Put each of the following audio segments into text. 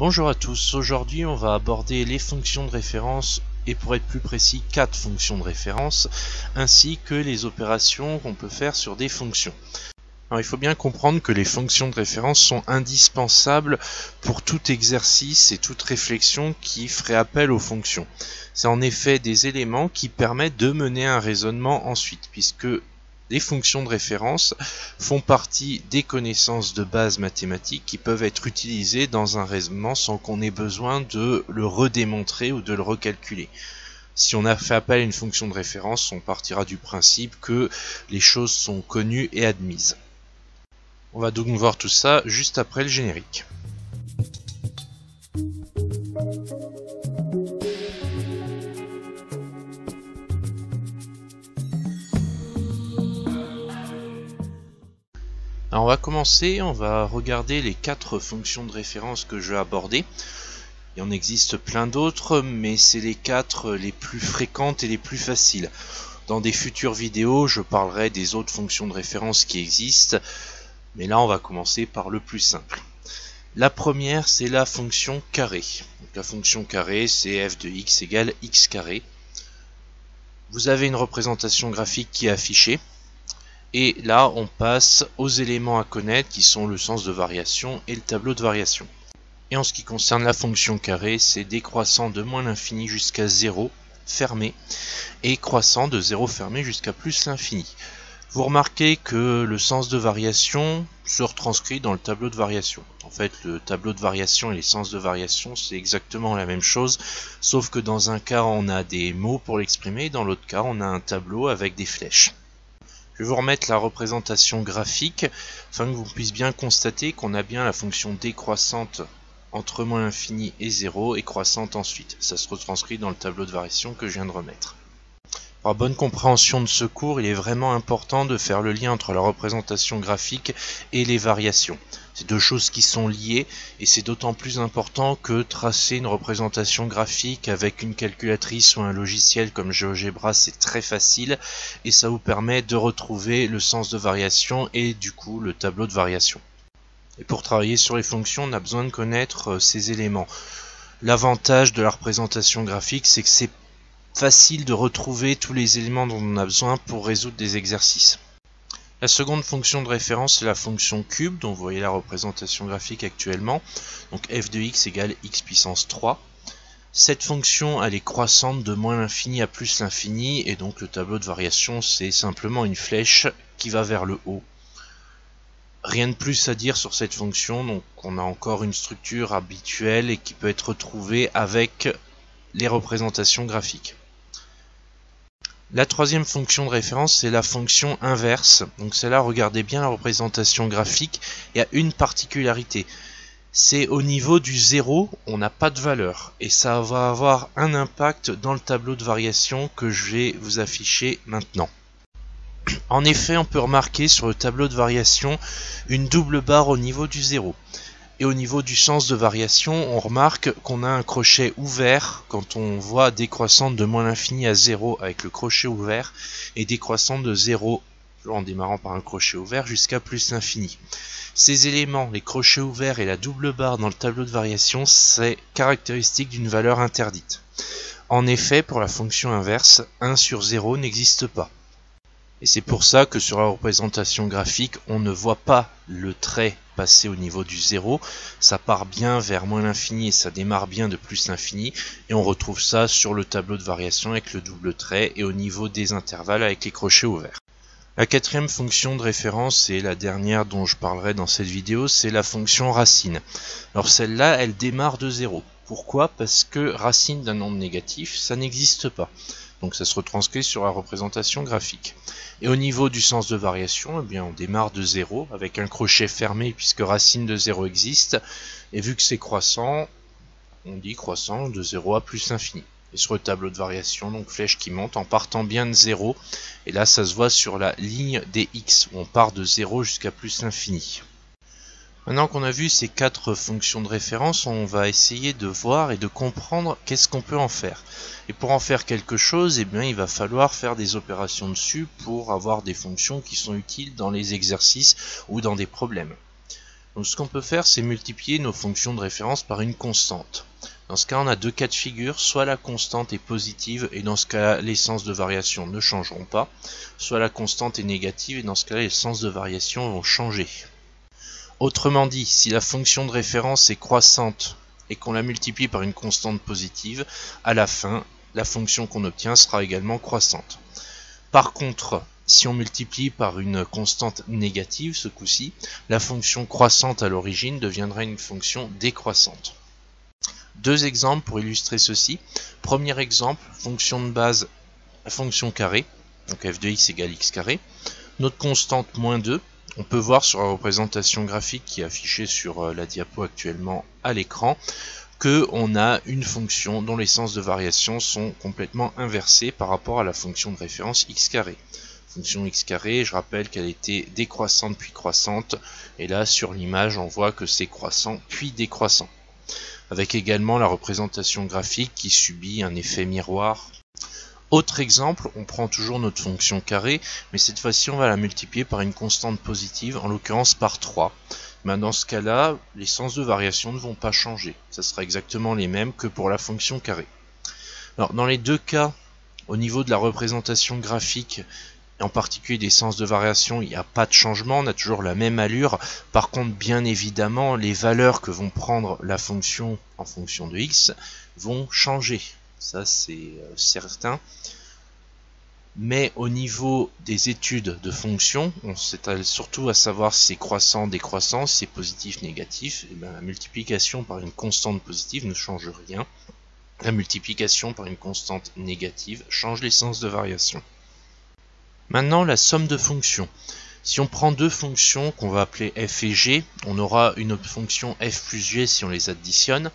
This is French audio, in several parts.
Bonjour à tous, aujourd'hui on va aborder les fonctions de référence et pour être plus précis 4 fonctions de référence ainsi que les opérations qu'on peut faire sur des fonctions. Alors il faut bien comprendre que les fonctions de référence sont indispensables pour tout exercice et toute réflexion qui ferait appel aux fonctions. C'est en effet des éléments qui permettent de mener un raisonnement ensuite puisque les fonctions de référence font partie des connaissances de base mathématiques qui peuvent être utilisées dans un raisonnement sans qu'on ait besoin de le redémontrer ou de le recalculer. Si on a fait appel à une fonction de référence, on partira du principe que les choses sont connues et admises. On va donc voir tout ça juste après le générique. Alors on va commencer, on va regarder les 4 fonctions de référence que je vais aborder. Il en existe plein d'autres, mais c'est les 4 les plus fréquentes et les plus faciles. Dans des futures vidéos, je parlerai des autres fonctions de référence qui existent, mais là on va commencer par le plus simple. La première, c'est la fonction carré. Donc, la fonction carré, c'est f de x égale x carré. Vous avez une représentation graphique qui est affichée. Et là, on passe aux éléments à connaître qui sont le sens de variation et le tableau de variation. Et en ce qui concerne la fonction carré, c'est décroissant de moins l'infini jusqu'à 0 fermé et croissant de 0 fermé jusqu'à plus l'infini. Vous remarquez que le sens de variation se retranscrit dans le tableau de variation. En fait, le tableau de variation et les sens de variation, c'est exactement la même chose, sauf que dans un cas, on a des mots pour l'exprimer, et dans l'autre cas, on a un tableau avec des flèches. Je vais vous remettre la représentation graphique afin que vous puissiez bien constater qu'on a bien la fonction décroissante entre moins l'infini et 0 et croissante ensuite. Ça se retranscrit dans le tableau de variation que je viens de remettre. Pour bonne compréhension de ce cours, il est vraiment important de faire le lien entre la représentation graphique et les variations. C'est deux choses qui sont liées et c'est d'autant plus important que tracer une représentation graphique avec une calculatrice ou un logiciel comme GeoGebra, c'est très facile et ça vous permet de retrouver le sens de variation et du coup le tableau de variation. Et pour travailler sur les fonctions, on a besoin de connaître ces éléments. L'avantage de la représentation graphique, c'est que c'est facile de retrouver tous les éléments dont on a besoin pour résoudre des exercices. La seconde fonction de référence, c'est la fonction cube, dont vous voyez la représentation graphique actuellement. Donc f de x égale x puissance 3. Cette fonction, elle est croissante de moins l'infini à plus l'infini, et donc le tableau de variation, c'est simplement une flèche qui va vers le haut. Rien de plus à dire sur cette fonction, donc on a encore une structure habituelle et qui peut être retrouvée avec les représentations graphiques. La troisième fonction de référence, c'est la fonction inverse. Donc celle-là, regardez bien la représentation graphique. Il y a une particularité. C'est au niveau du 0, on n'a pas de valeur. Et ça va avoir un impact dans le tableau de variation que je vais vous afficher maintenant. En effet, on peut remarquer sur le tableau de variation une double barre au niveau du 0. Et au niveau du sens de variation, on remarque qu'on a un crochet ouvert quand on voit décroissante de moins l'infini à 0 avec le crochet ouvert et décroissante de 0 en démarrant par un crochet ouvert jusqu'à plus l'infini. Ces éléments, les crochets ouverts et la double barre dans le tableau de variation, c'est caractéristique d'une valeur interdite. En effet, pour la fonction inverse, 1 sur 0 n'existe pas. Et c'est pour ça que sur la représentation graphique, on ne voit pas le trait passer au niveau du 0. Ça part bien vers moins l'infini et ça démarre bien de plus l'infini. Et on retrouve ça sur le tableau de variation avec le double trait et au niveau des intervalles avec les crochets ouverts. La quatrième fonction de référence, et la dernière dont je parlerai dans cette vidéo, c'est la fonction racine. Alors celle-là, elle démarre de 0. Pourquoi? Parce que racine d'un nombre négatif, ça n'existe pas. Donc ça se retranscrit sur la représentation graphique. Et au niveau du sens de variation, eh bien on démarre de 0 avec un crochet fermé puisque racine de 0 existe. Et vu que c'est croissant, on dit croissant de 0 à plus l'infini. Et sur le tableau de variation, donc flèche qui monte en partant bien de 0. Et là ça se voit sur la ligne des x où on part de 0 jusqu'à plus l'infini. Maintenant qu'on a vu ces 4 fonctions de référence, on va essayer de voir et de comprendre qu'est-ce qu'on peut en faire. Et pour en faire quelque chose, eh bien, il va falloir faire des opérations dessus pour avoir des fonctions qui sont utiles dans les exercices ou dans des problèmes. Donc ce qu'on peut faire, c'est multiplier nos fonctions de référence par une constante. Dans ce cas, on a deux cas de figure, soit la constante est positive et dans ce cas, les sens de variation ne changeront pas, soit la constante est négative et dans ce cas, les sens de variation vont changer. Autrement dit, si la fonction de référence est croissante et qu'on la multiplie par une constante positive, à la fin, la fonction qu'on obtient sera également croissante. Par contre, si on multiplie par une constante négative, ce coup-ci, la fonction croissante à l'origine deviendra une fonction décroissante. Deux exemples pour illustrer ceci. Premier exemple, fonction de base, fonction carrée, donc f de x égale x carré. Notre constante moins 2, on peut voir sur la représentation graphique qui est affichée sur la diapo actuellement à l'écran, qu'on a une fonction dont les sens de variation sont complètement inversés par rapport à la fonction de référence x carré. Fonction x carré, je rappelle qu'elle était décroissante puis croissante, et là sur l'image on voit que c'est croissant puis décroissant. Avec également la représentation graphique qui subit un effet miroir. Autre exemple, on prend toujours notre fonction carrée, mais cette fois-ci on va la multiplier par une constante positive, en l'occurrence par 3. Dans ce cas-là, les sens de variation ne vont pas changer. Ça sera exactement les mêmes que pour la fonction carrée. Alors, dans les deux cas, au niveau de la représentation graphique, et en particulier des sens de variation, il n'y a pas de changement, on a toujours la même allure. Par contre, bien évidemment, les valeurs que vont prendre la fonction en fonction de x vont changer. Ça, c'est certain. Mais au niveau des études de fonctions, on s'étale surtout à savoir si c'est croissant, décroissant, si c'est positif, négatif. Et bien, la multiplication par une constante positive ne change rien. La multiplication par une constante négative change les sens de variation. Maintenant, la somme de fonctions. Si on prend deux fonctions qu'on va appeler f et g, on aura une fonction f plus g si on les additionne.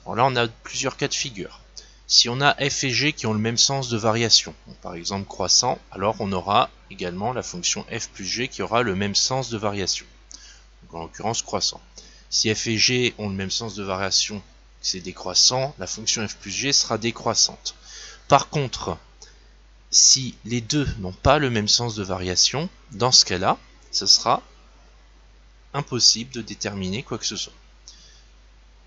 Alors là, on a plusieurs cas de figure. Si on a f et g qui ont le même sens de variation, par exemple croissant, alors on aura également la fonction f plus g qui aura le même sens de variation, donc en l'occurrence croissant. Si f et g ont le même sens de variation, c'est décroissant, la fonction f plus g sera décroissante. Par contre, si les deux n'ont pas le même sens de variation, dans ce cas-là, ce sera impossible de déterminer quoi que ce soit.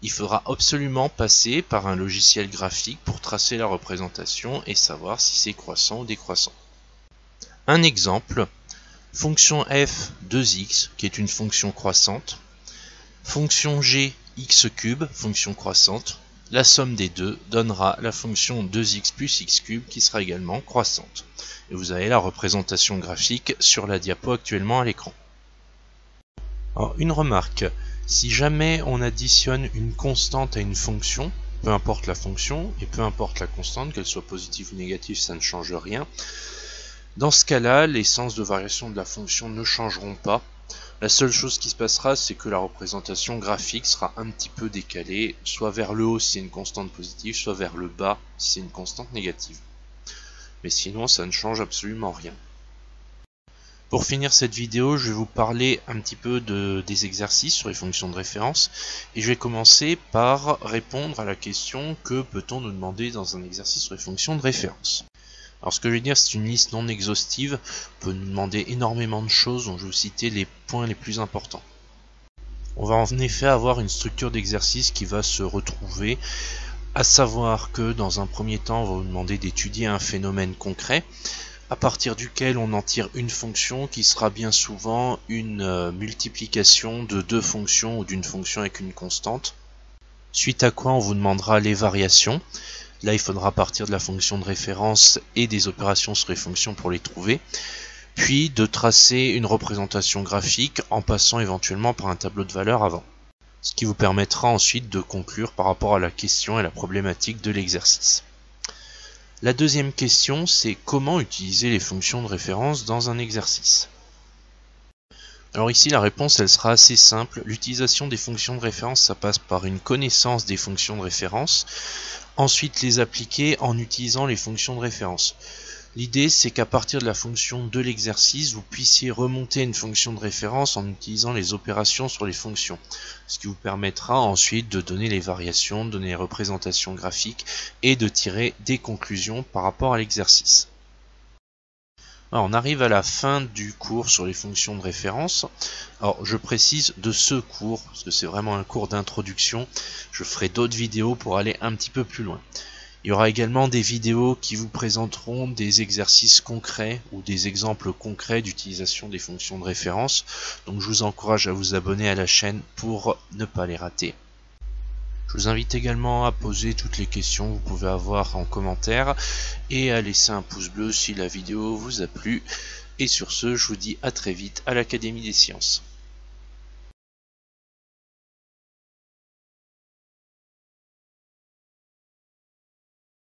Il faudra absolument passer par un logiciel graphique pour tracer la représentation et savoir si c'est croissant ou décroissant. Un exemple, fonction f 2x, qui est une fonction croissante, fonction g x cube, fonction croissante. La somme des deux donnera la fonction 2x plus x cube qui sera également croissante. Et vous avez la représentation graphique sur la diapo actuellement à l'écran. Alors, une remarque, si jamais on additionne une constante à une fonction, peu importe la fonction et peu importe la constante, qu'elle soit positive ou négative, ça ne change rien. Dans ce cas-là, les sens de variation de la fonction ne changeront pas. La seule chose qui se passera, c'est que la représentation graphique sera un petit peu décalée, soit vers le haut si c'est une constante positive, soit vers le bas si c'est une constante négative. Mais sinon, ça ne change absolument rien. Pour finir cette vidéo, je vais vous parler un petit peu des exercices sur les fonctions de référence, et je vais commencer par répondre à la question que peut-on nous demander dans un exercice sur les fonctions de référence. Alors ce que je vais dire, c'est une liste non exhaustive, on peut nous demander énormément de choses, dont je vais vous citer les points les plus importants. On va en effet avoir une structure d'exercice qui va se retrouver, à savoir que dans un premier temps, on va vous demander d'étudier un phénomène concret, à partir duquel on en tire une fonction qui sera bien souvent une multiplication de deux fonctions ou d'une fonction avec une constante. Suite à quoi on vous demandera les variations. Là, il faudra partir de la fonction de référence et des opérations sur les fonctions pour les trouver, puis de tracer une représentation graphique en passant éventuellement par un tableau de valeurs avant. Ce qui vous permettra ensuite de conclure par rapport à la question et la problématique de l'exercice. La deuxième question, c'est comment utiliser les fonctions de référence dans un exercice. Alors ici, la réponse, elle sera assez simple. L'utilisation des fonctions de référence, ça passe par une connaissance des fonctions de référence. Ensuite, les appliquer en utilisant les fonctions de référence. L'idée, c'est qu'à partir de la fonction de l'exercice, vous puissiez remonter une fonction de référence en utilisant les opérations sur les fonctions. Ce qui vous permettra ensuite de donner les variations, de donner les représentations graphiques et de tirer des conclusions par rapport à l'exercice. Alors, on arrive à la fin du cours sur les fonctions de référence. Alors, je précise de ce cours, parce que c'est vraiment un cours d'introduction. Je ferai d'autres vidéos pour aller un petit peu plus loin. Il y aura également des vidéos qui vous présenteront des exercices concrets ou des exemples concrets d'utilisation des fonctions de référence. Donc je vous encourage à vous abonner à la chaîne pour ne pas les rater. Je vous invite également à poser toutes les questions que vous pouvez avoir en commentaire et à laisser un pouce bleu si la vidéo vous a plu. Et sur ce, je vous dis à très vite à l'Académie des Sciences.